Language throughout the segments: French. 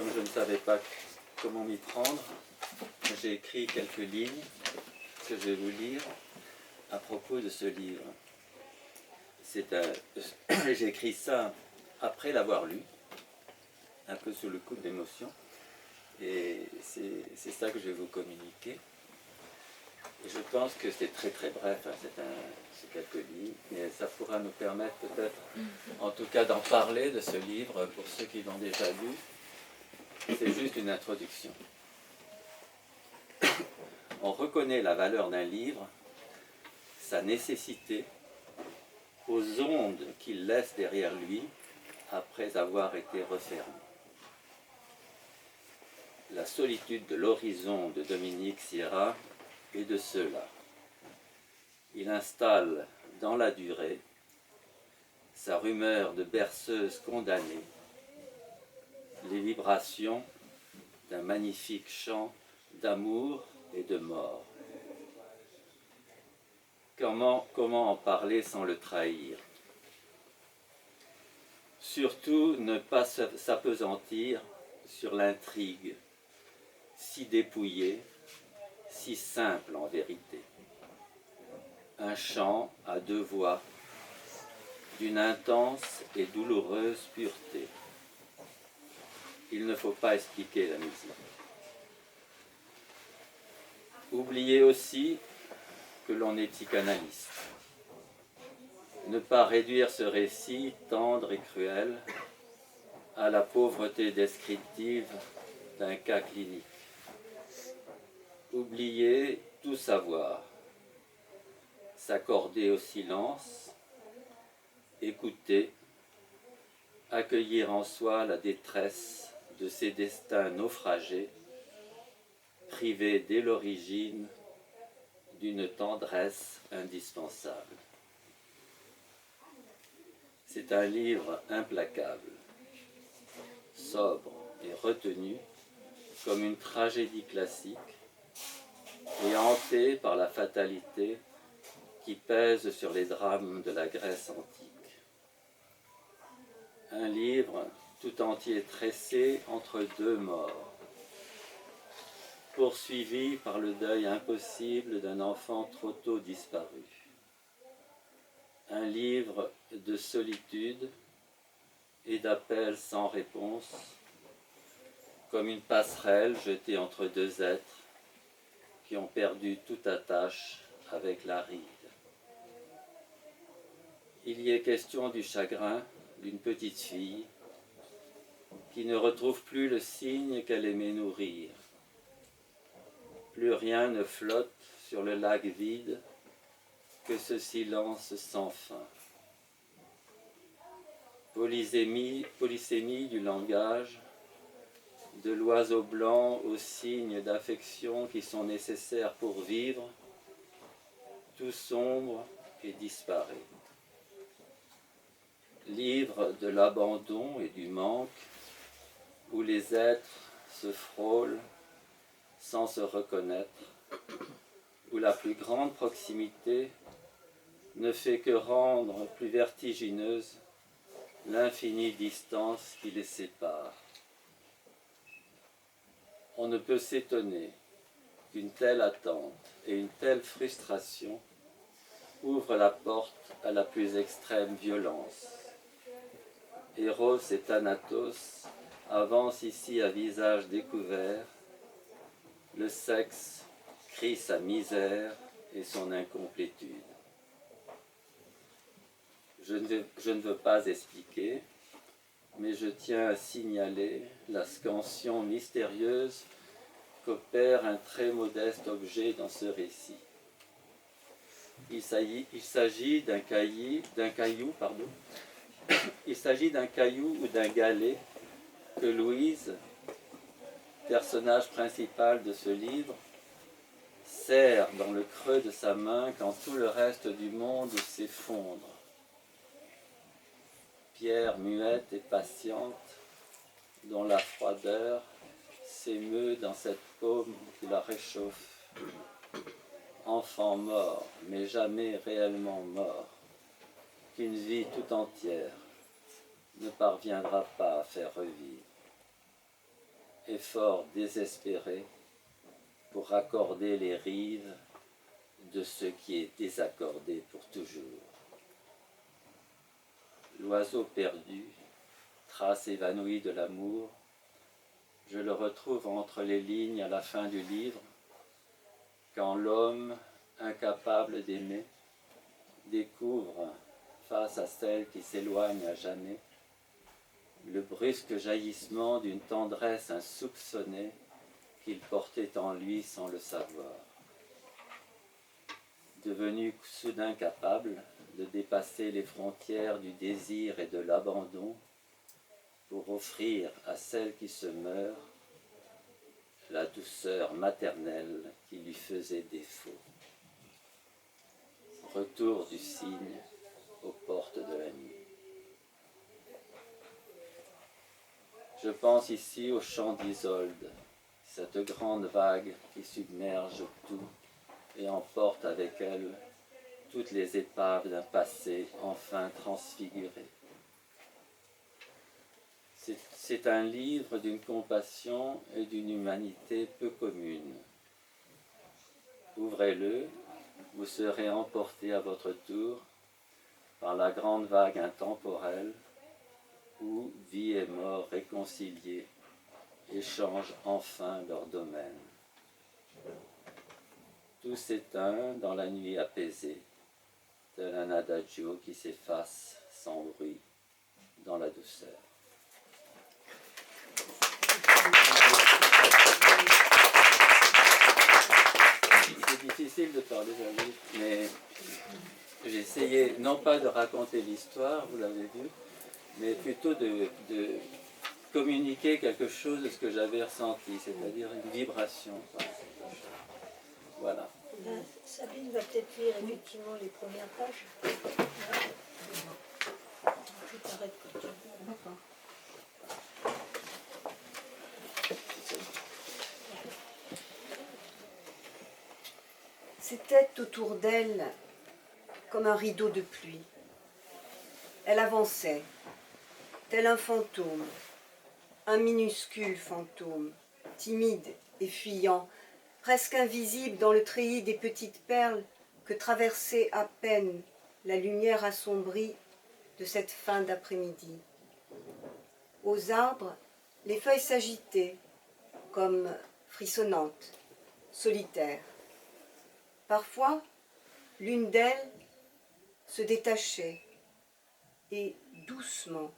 comme je ne savais pas comment m'y prendre, j'ai écrit quelques lignes que je vais vous lire à propos de ce livre. J'ai écrit ça après l'avoir lu, un peu sous le coup de l'émotion, et c'est ça que je vais vous communiquer. Et je pense que c'est très très bref, hein, c'est quelques lignes, mais ça pourra nous permettre peut-être, en tout cas, d'en parler de ce livre pour ceux qui l'ont déjà lu. C'est juste une introduction. On reconnaît la valeur d'un livre, sa nécessité, aux ondes qu'il laisse derrière lui après avoir été refermé. La solitude de l'horizon de Dominique Sierra est de ceux-là. Il installe dans la durée sa rumeur de berceuse condamnée, les vibrations d'un magnifique chant d'amour et de mort. Comment en parler sans le trahir? Surtout ne pas s'appesantir sur l'intrigue, si dépouillée, si simple en vérité. Un chant à deux voix, d'une intense et douloureuse pureté. Il ne faut pas expliquer la musique. Oubliez aussi que l'on est psychanalyste. Ne pas réduire ce récit tendre et cruel à la pauvreté descriptive d'un cas clinique. Oublier tout savoir, s'accorder au silence, écouter, accueillir en soi la détresse de ces destins naufragés, privés dès l'origine d'une tendresse indispensable. C'est un livre implacable, sobre et retenu comme une tragédie classique et hanté par la fatalité qui pèse sur les drames de la Grèce antique. Un livre tout entier tressé entre deux morts, poursuivi par le deuil impossible d'un enfant trop tôt disparu. Un livre de solitude et d'appel sans réponse, comme une passerelle jetée entre deux êtres qui ont perdu toute attache avec la ride. Il y est question du chagrin d'une petite fille qui ne retrouve plus le cygne qu'elle aimait nourrir. Plus rien ne flotte sur le lac vide que ce silence sans fin. Polysémie du langage, de l'oiseau blanc aux signes d'affection qui sont nécessaires pour vivre, tout sombre et disparaît. Livre de l'abandon et du manque, où les êtres se frôlent sans se reconnaître, où la plus grande proximité ne fait que rendre plus vertigineuse l'infinie distance qui les sépare. On ne peut s'étonner qu'une telle attente et une telle frustration ouvrent la porte à la plus extrême violence. Eros et Thanatos avancent ici à visage découvert. Le sexe crie sa misère et son incomplétude. Je ne veux pas expliquer, mais je tiens à signaler la scansion mystérieuse qu'opère un très modeste objet dans ce récit. Il s'agit d'un caillou, il s'agit d'un caillou ou d'un galet que Louise, personnage principal de ce livre, serre dans le creux de sa main quand tout le reste du monde s'effondre. Pierre muette et patiente, dont la froideur s'émeut dans cette paume qui la réchauffe. Enfant mort, mais jamais réellement mort, qu'une vie tout entière ne parviendra pas à faire revivre. effort désespéré pour raccorder les rives de ce qui est désaccordé pour toujours. L'oiseau perdu, trace évanouie de l'amour, je le retrouve entre les lignes à la fin du livre, quand l'homme, incapable d'aimer, découvre, face à celle qui s'éloigne à jamais, le brusque jaillissement d'une tendresse insoupçonnée qu'il portait en lui sans le savoir. Devenu soudain capable de dépasser les frontières du désir et de l'abandon pour offrir à celle qui se meurt la douceur maternelle qui lui faisait défaut. Retour du cygne aux portes de la nuit. Je pense ici au chant d'Isolde, cette grande vague qui submerge tout et emporte avec elle toutes les épaves d'un passé enfin transfiguré. C'est un livre d'une compassion et d'une humanité peu communes. Ouvrez-le, vous serez emporté à votre tour par la grande vague intemporelle où vie et mort réconciliées échangent enfin leur domaine. Tout s'éteint dans la nuit apaisée, tel un adagio qui s'efface sans bruit dans la douceur. C'est difficile de parler d'un livre, mais j'ai essayé non pas de raconter l'histoire, vous l'avez vu, mais plutôt de communiquer quelque chose de ce que j'avais ressenti, c'est-à-dire une vibration. Voilà. Sabine va peut-être lire effectivement les premières pages. Je t'arrête quand tu veux. D'accord. C'était autour d'elle comme un rideau de pluie. Elle avançait, tel un fantôme, un minuscule fantôme, timide et fuyant, presque invisible dans le treillis des petites perles que traversait à peine la lumière assombrie de cette fin d'après-midi. Aux arbres, les feuilles s'agitaient, comme frissonnantes, solitaires. Parfois, l'une d'elles se détachait et doucement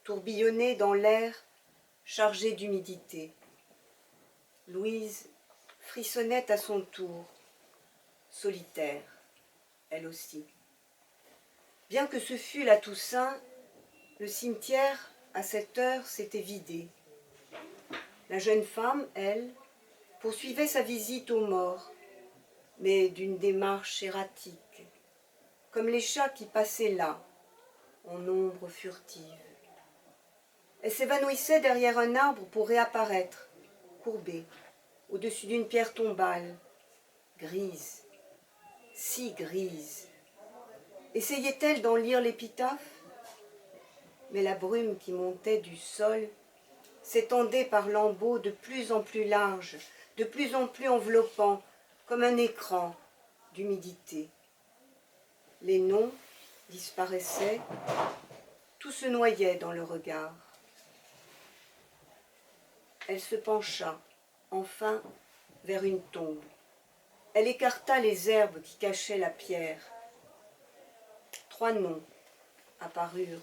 tourbillonnait dans l'air chargé d'humidité. Louise frissonnait à son tour, solitaire, elle aussi. Bien que ce fût la Toussaint, le cimetière, à cette heure, s'était vidé. La jeune femme, elle, poursuivait sa visite aux morts, mais d'une démarche erratique, comme les chats qui passaient là, en ombre furtive. Elle s'évanouissait derrière un arbre pour réapparaître, courbée, au-dessus d'une pierre tombale, grise, si grise. Essayait-elle d'en lire l'épitaphe? Mais la brume qui montait du sol s'étendait par lambeaux de plus en plus larges, de plus en plus enveloppants, comme un écran d'humidité. Les noms disparaissaient, tout se noyait dans le regard. Elle se pencha, enfin, vers une tombe. Elle écarta les herbes qui cachaient la pierre. 3 noms apparurent,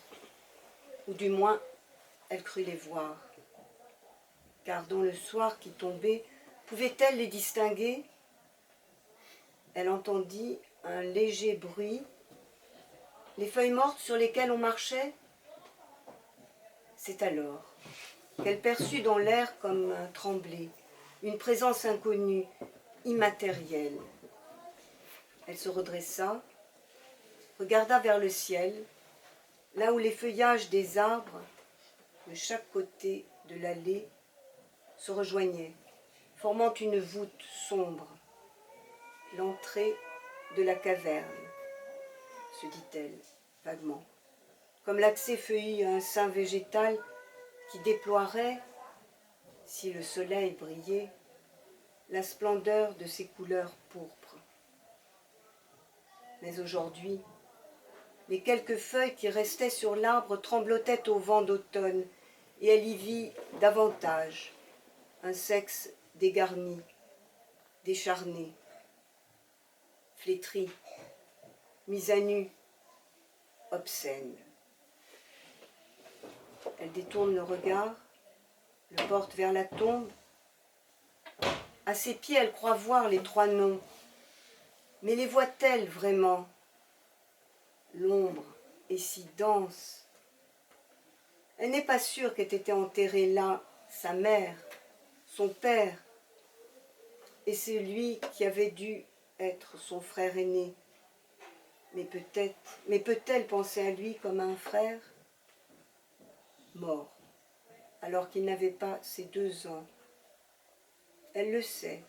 ou du moins, elle crut les voir. Car dans le soir qui tombait, pouvait-elle les distinguer? Elle entendit un léger bruit. Les feuilles mortes sur lesquelles on marchait? C'est alors qu'elle perçut dans l'air comme un tremblé, une présence inconnue, immatérielle. Elle se redressa, regarda vers le ciel, là où les feuillages des arbres, de chaque côté de l'allée, se rejoignaient, formant une voûte sombre. L'entrée de la caverne, se dit-elle vaguement, comme l'accès feuillu à un sein végétal qui déploierait, si le soleil brillait, la splendeur de ses couleurs pourpres. Mais aujourd'hui, les quelques feuilles qui restaient sur l'arbre tremblotaient au vent d'automne, et elle y vit davantage un sexe dégarni, décharné, flétri, mis à nu, obscène. Elle détourne le regard, le porte vers la tombe. À ses pieds, elle croit voir les 3 noms. Mais les voit-elle vraiment? L'ombre est si dense. Elle n'est pas sûre qu'ait été enterrée là sa mère, son père, et celui qui avait dû être son frère aîné. Mais peut-elle penser à lui comme à un frère? Mort, alors qu'il n'avait pas ses 2 ans. Elle le sait,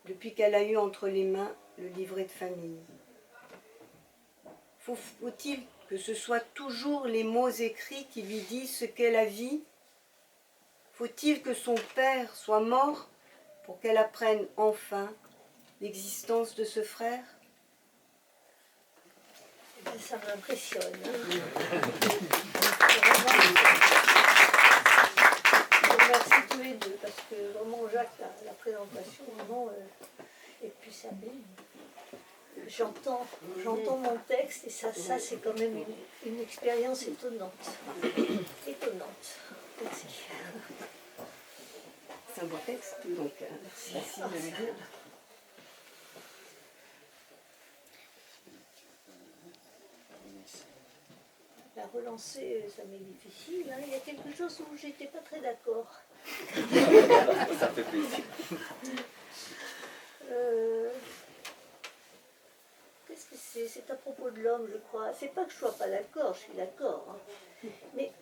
depuis qu'elle a eu entre les mains le livret de famille. Faut-il que ce soit toujours les mots écrits qui lui disent ce qu'est la vie? Faut-il que son père soit mort pour qu'elle apprenne enfin l'existence de ce frère? Ça m'impressionne. Je vous remercie tous les deux parce que vraiment Jacques, la présentation vraiment et puis Sabine, j'entends mon texte et ça c'est quand même une expérience étonnante. Étonnante. Merci. C'est un beau texte, donc merci de le lire. La relancer, ça m'est difficile. Hein. Il y a quelque chose où j'étais pas très d'accord. Ça fait plaisir. Qu'est-ce que c'est? C'est à propos de l'homme, je crois. C'est pas que je sois pas d'accord, je suis d'accord. Hein. Mais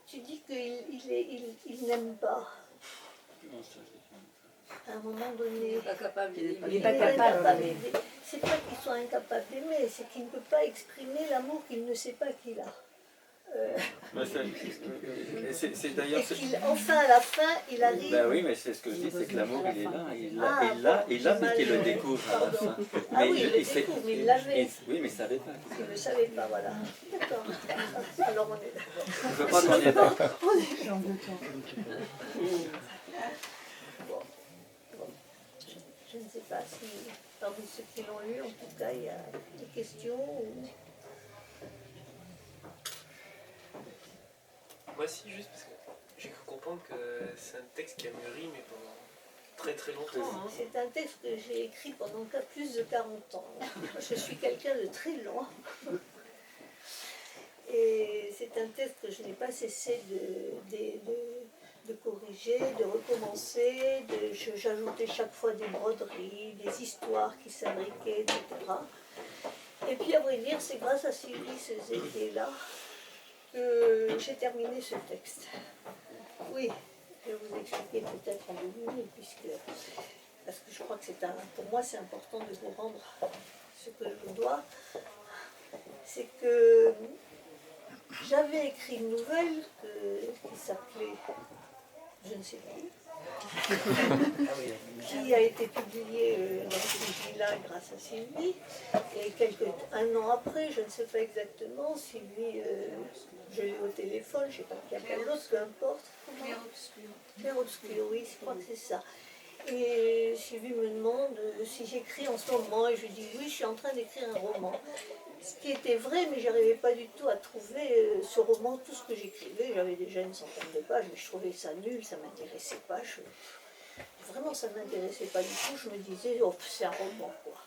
tu dis qu'il n'aime pas. À un moment donné. Il n'est pas capable d'aimer. Il n'est pas capable. C'est pas qu'il soit incapable d'aimer, c'est qu'il ne peut pas exprimer l'amour qu'il ne sait pas qu'il a. C'est d'ailleurs. Enfin, à la fin, il arrive. Ben oui, mais c'est ce que je dis, c'est que l'amour, il est là. Il l'a parce qu'il le découvre à la fin. Ah oui, il le découvre, mais il l'avait. Oui, mais il ne savait pas. Il ne le savait pas, voilà. D'accord. Alors on est d'accord. Je crois qu'on est d'accord. Bon. Je ne sais pas si parmi ceux qui l'ont lu, en tout cas, il y a des questions ou... Moi si, juste parce que j'ai cru comprendre que c'est un texte qui a mûri, mais pendant très très longtemps. Hein. C'est un texte que j'ai écrit pendant plus de 40 ans. Je suis quelqu'un de très lent. Et c'est un texte que je n'ai pas cessé de corriger, de recommencer. J'ajoutais chaque fois des broderies, des histoires qui s'imbriquaient, etc. Et puis à vrai dire, c'est grâce à Sylvie Cezé-là que j'ai terminé ce texte. Oui, je vais vous expliquer peut-être en 2 minutes, parce que je crois que pour moi c'est important de vous rendre ce que je vous dois. C'est que j'avais écrit une nouvelle qui s'appelait je ne sais plus, qui a été publiée dans ce livre-là grâce à Sylvie. Et un an après, je ne sais pas exactement, Sylvie, je l'ai eu au téléphone, je ne sais pas qui appelle l'autre, peu importe. Clair obscur, oui, je crois que c'est ça. Et Sylvie me demande si j'écris en ce moment, et je dis oui, je suis en train d'écrire un roman. Ce qui était vrai, mais je n'arrivais pas du tout à trouver ce roman, tout ce que j'écrivais. J'avais déjà une centaine de pages, mais je trouvais ça nul, ça ne m'intéressait pas. Vraiment, ça ne m'intéressait pas du tout. Je me disais, oh, c'est un roman, quoi.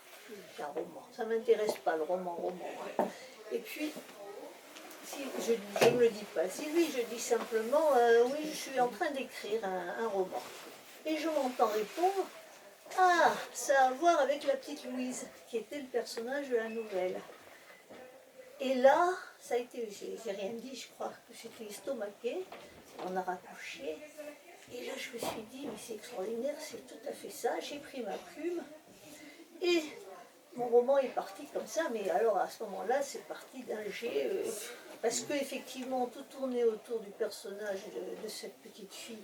C'est un roman. Ça ne m'intéresse pas, le roman. Et puis, je ne me le dis pas. Sylvie, je dis simplement, oui, je suis en train d'écrire un roman. Et je m'entends répondre, ah, ça a à voir avec la petite Louise, qui était le personnage de la nouvelle. Et là, ça a été, j'ai rien dit, je crois que j'étais estomaquée, on a raccroché. Et là, je me suis dit, mais c'est extraordinaire, c'est tout à fait ça. J'ai pris ma plume et mon roman est parti comme ça, mais alors à ce moment-là, c'est parti d'un jet Parce qu'effectivement, tout tournait autour du personnage de cette petite fille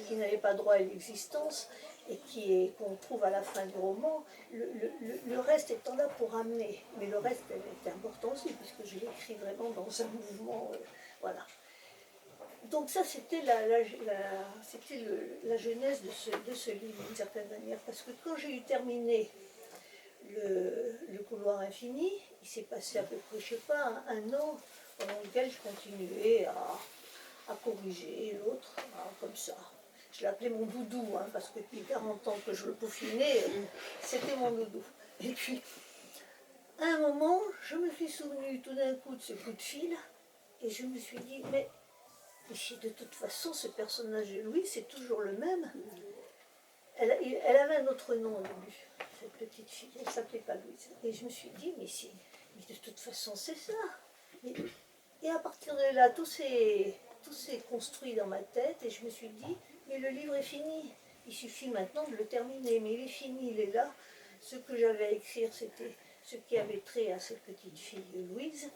qui n'avait pas droit à l'existence et qu'on trouve à la fin du roman, le reste étant là pour amener. Mais le reste elle était important aussi, puisque je l'ai écrit vraiment dans un mouvement. Voilà. Donc ça, c'était la genèse de ce livre, d'une certaine manière. Parce que quand j'ai eu terminé le couloir infini, il s'est passé à peu près, je ne sais pas, un an pendant lequel je continuais à corriger l'autre, comme ça. Je l'appelais mon doudou, hein, parce que depuis 40 ans que je le peaufinais, c'était mon doudou. Et puis, à un moment, je me suis souvenu tout d'un coup de ce coup de fil, et je me suis dit, mais si de toute façon, ce personnage de Louise, c'est toujours le même. Elle avait un autre nom au début, cette petite fille, elle ne s'appelait pas Louise. Et je me suis dit, mais de toute façon, c'est ça. Et à partir de là, tout s'est construit dans ma tête et je me suis dit, mais le livre est fini. Il suffit maintenant de le terminer, mais il est fini, il est là. Ce que j'avais à écrire, c'était ce qui avait trait à cette petite fille Louise.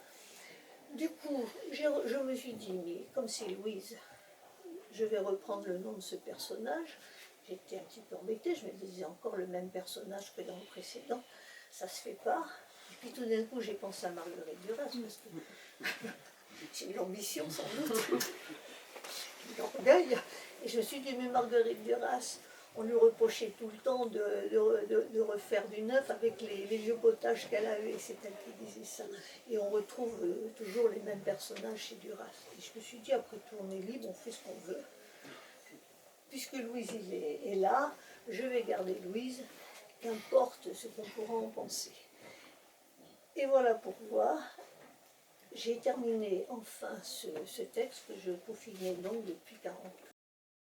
Du coup, je me suis dit, mais comme c'est Louise, je vais reprendre le nom de ce personnage. J'étais un petit peu embêtée, je me disais encore le même personnage que dans le précédent, ça se fait pas. Et puis tout d'un coup, j'ai pensé à Marguerite Duras, parce que j'ai une ambition sans doute, l'orgueil. Et je me suis dit, mais Marguerite Duras, on lui reprochait tout le temps de refaire du neuf avec les vieux potages qu'elle avait, c'est elle qui disait ça. Et on retrouve toujours les mêmes personnages chez Duras. Et je me suis dit, après tout, on est libre, on fait ce qu'on veut. Puisque Louise est là, je vais garder Louise, qu'importe ce qu'on pourra en penser. Et voilà pourquoi j'ai terminé enfin ce texte que je peaufinais donc depuis 40 ans.